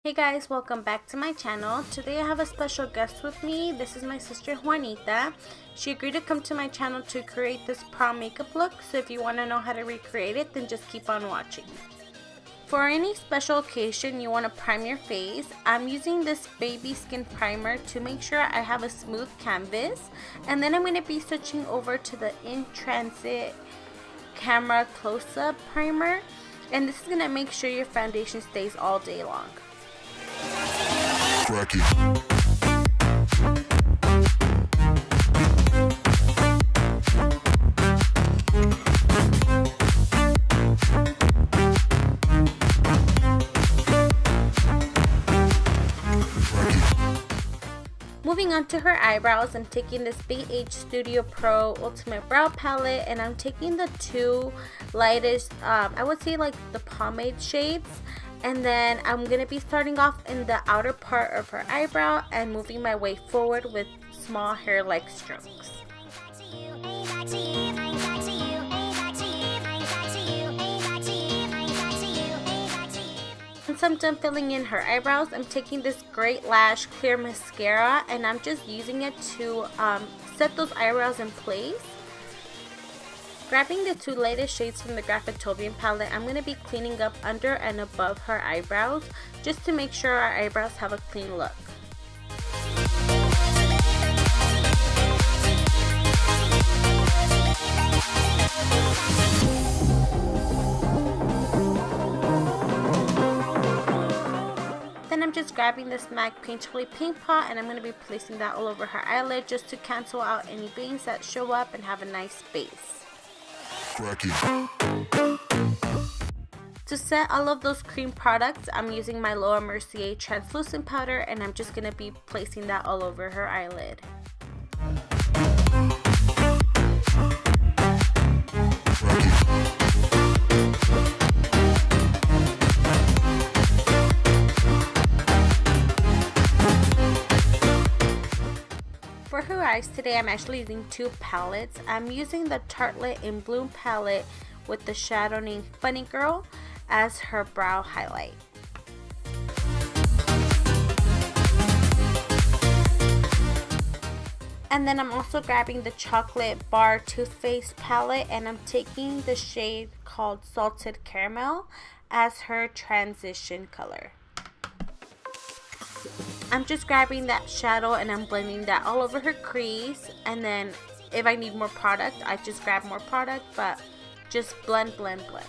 Hey guys, welcome back to my channel. Today I have a special guest with me. This is my sister Juanita. She agreed to come to my channel to create this prom makeup look, so if you want to know how to recreate it, then just keep on watching. For any special occasion you want to prime your face, I'm using this baby skin primer to make sure I have a smooth canvas, and then I'm going to be switching over to the In Transit Camera Close-Up Primer, and this is going to make sure your foundation stays all day long. Crack it. Moving on to her eyebrows, I'm taking this BH Studio Pro Ultimate Brow Palette, and I'm taking the two lightest, I would say like the pomade shades. And then I'm going to be starting off in the outer part of her eyebrow and moving my way forward with small hair-like strokes. Once I'm done filling in her eyebrows, I'm taking this Great Lash Clear Mascara and I'm just using it to set those eyebrows in place. Grabbing the two latest shades from the Grafitobian palette, I'm going to be cleaning up under and above her eyebrows just to make sure our eyebrows have a clean look. Then I'm just grabbing this MAC Paintirly paint pot and I'm going to be placing that all over her eyelid just to cancel out any veins that show up and have a nice base. To set all of those cream products, I'm using my Lower Mercier translucent powder and I'm just going to be placing that all over her eyelid. For her eyes today, I'm actually using two palettes. I'm using the Tartlette in Bloom palette with the shadow named Funny Girl as her brow highlight. And then I'm also grabbing the Chocolate Bar Too Faced palette and I'm taking the shade called Salted Caramel as her transition color. I'm just grabbing that shadow and I'm blending that all over her crease, and then if I need more product, I just grab more product, but just blend, blend, blend.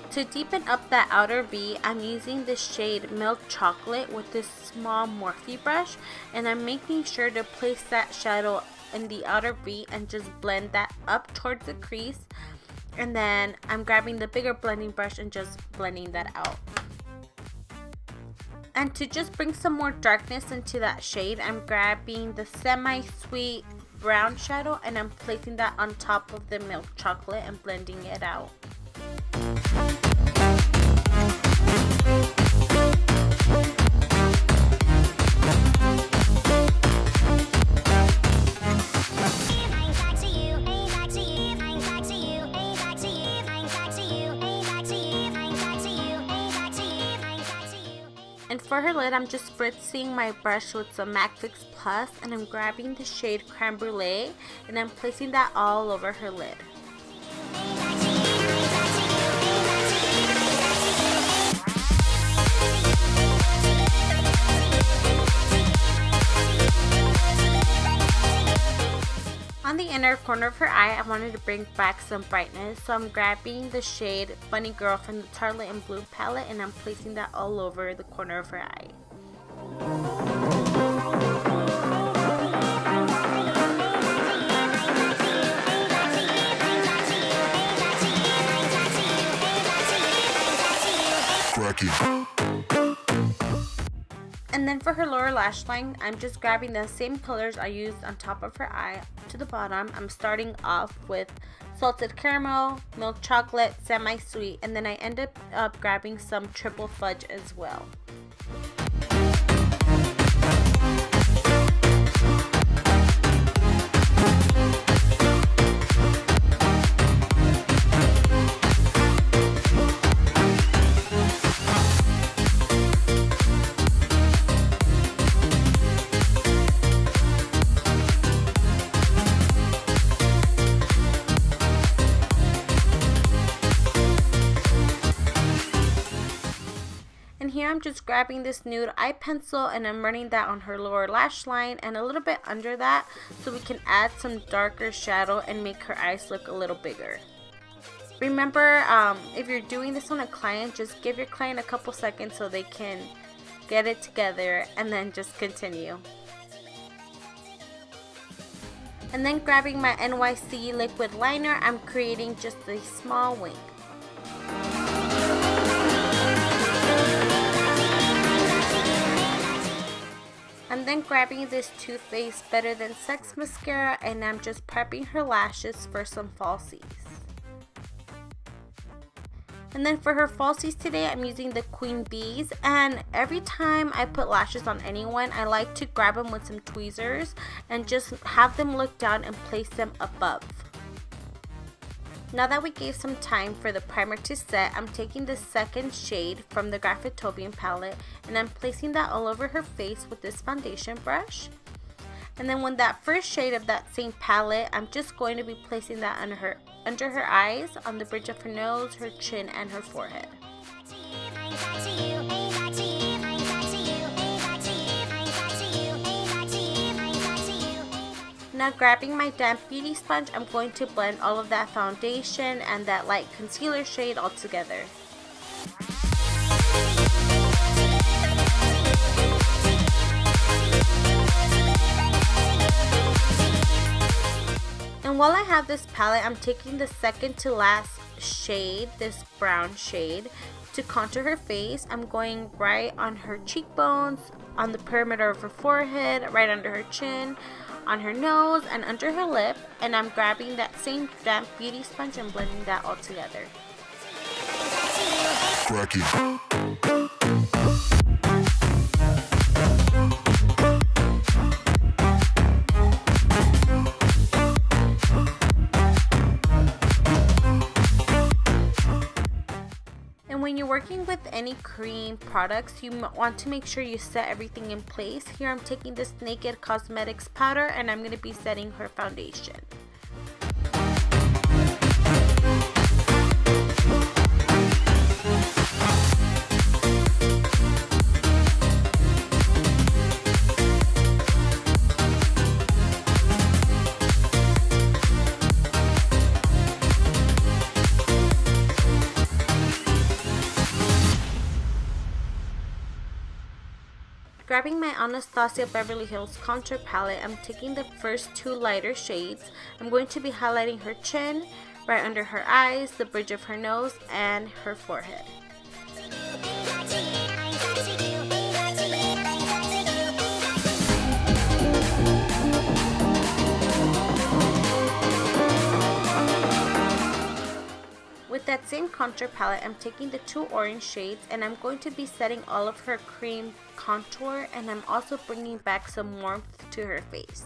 To deepen up that outer V, I'm using the shade Milk Chocolate with this small Morphe brush, and I'm making sure to place that shadow in the outer V and just blend that up towards the crease, and then I'm grabbing the bigger blending brush and just blending that out. And to just bring some more darkness into that shade, I'm grabbing the semi-sweet brown shadow and I'm placing that on top of the milk chocolate and blending it out. And for her lid, I'm just spritzing my brush with some MAC Fix Plus and I'm grabbing the shade Creme Brulee and I'm placing that all over her lid. On the inner corner of her eye, I wanted to bring back some brightness, so I'm grabbing the shade Funny Girl from the Tartlette in Bloom palette and I'm placing that all over the corner of her eye. And then for her lower lash line, I'm just grabbing the same colors I used on top of her eye to the bottom. I'm starting off with salted caramel, milk chocolate, semi-sweet, and then I end up grabbing some triple fudge as well. I'm just grabbing this nude eye pencil and I'm running that on her lower lash line and a little bit under that so we can add some darker shadow and make her eyes look a little bigger. Remember, if you're doing this on a client, just give your client a couple seconds so they can get it together and then just continue. And then grabbing my NYC liquid liner, I'm creating just a small wing. I'm then grabbing this Too Faced Better Than Sex mascara and I'm just prepping her lashes for some falsies. And then for her falsies today, I'm using the Queen Bees, and every time I put lashes on anyone, I like to grab them with some tweezers and just have them look down and place them above. Now that we gave some time for the primer to set, I'm taking the second shade from the Grafitobian palette and I'm placing that all over her face with this foundation brush. And then when that first shade of that same palette, I'm just going to be placing that under her eyes, on the bridge of her nose, her chin, and her forehead. Now grabbing my damp beauty sponge, I'm going to blend all of that foundation and that light concealer shade all together. And while I have this palette, I'm taking the second to last shade, this brown shade, to contour her face. I'm going right on her cheekbones, on the perimeter of her forehead, right under her chin, on her nose, and under her lip. And I'm grabbing that same damp beauty sponge and blending that all together. When you're working with any cream products, you want to make sure you set everything in place. Here I'm taking this Naked Cosmetics powder and I'm going to be setting her foundation. Grabbing my Anastasia Beverly Hills contour palette, I'm taking the first two lighter shades. I'm going to be highlighting her chin, right under her eyes, the bridge of her nose, and her forehead. With that same contour palette, I'm taking the two orange shades and I'm going to be setting all of her cream contour, and I'm also bringing back some warmth to her face.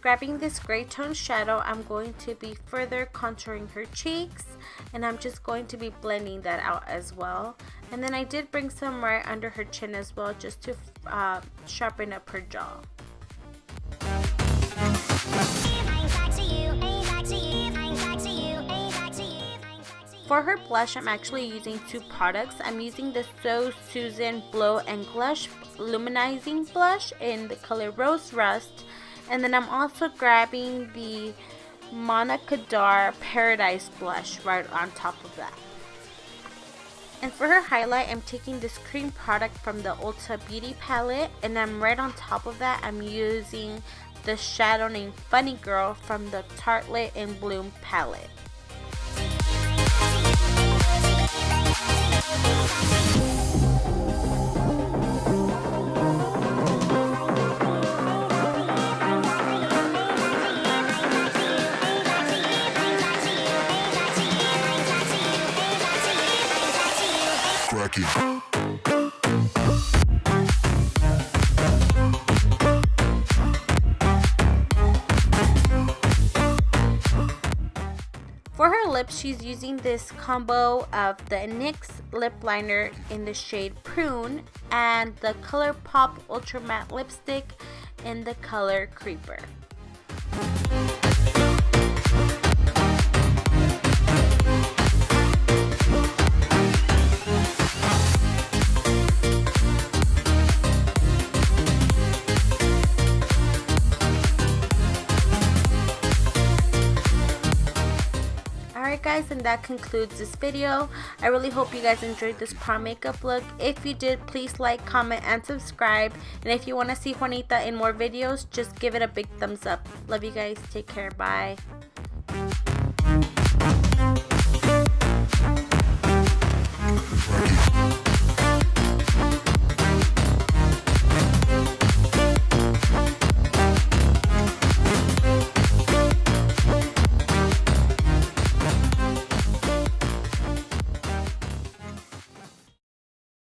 Grabbing this gray tone shadow, I'm going to be further contouring her cheeks, and I'm just going to be blending that out as well. And then I did bring some right under her chin as well, just to sharpen up her jaw. For her blush, I'm actually using two products. I'm using the So Susan Blow and Blush Luminizing Blush in the color Rose Rust. And then I'm also grabbing the Monaco Paradise Blush right on top of that. And for her highlight, I'm taking this cream product from the Ulta Beauty palette, and I'm right on top of that, I'm using the shadow named Funny Girl from the Tartlette in Bloom palette. For her lips, she's using this combo of the NYX lip liner in the shade Prune and the Colourpop Ultra Matte Lipstick in the color Creeper. Alright guys, and that concludes this video. I really hope you guys enjoyed this prom makeup look. If you did, please like, comment, and subscribe. And if you want to see Juanita in more videos, just give it a big thumbs up. Love you guys. Take care. Bye.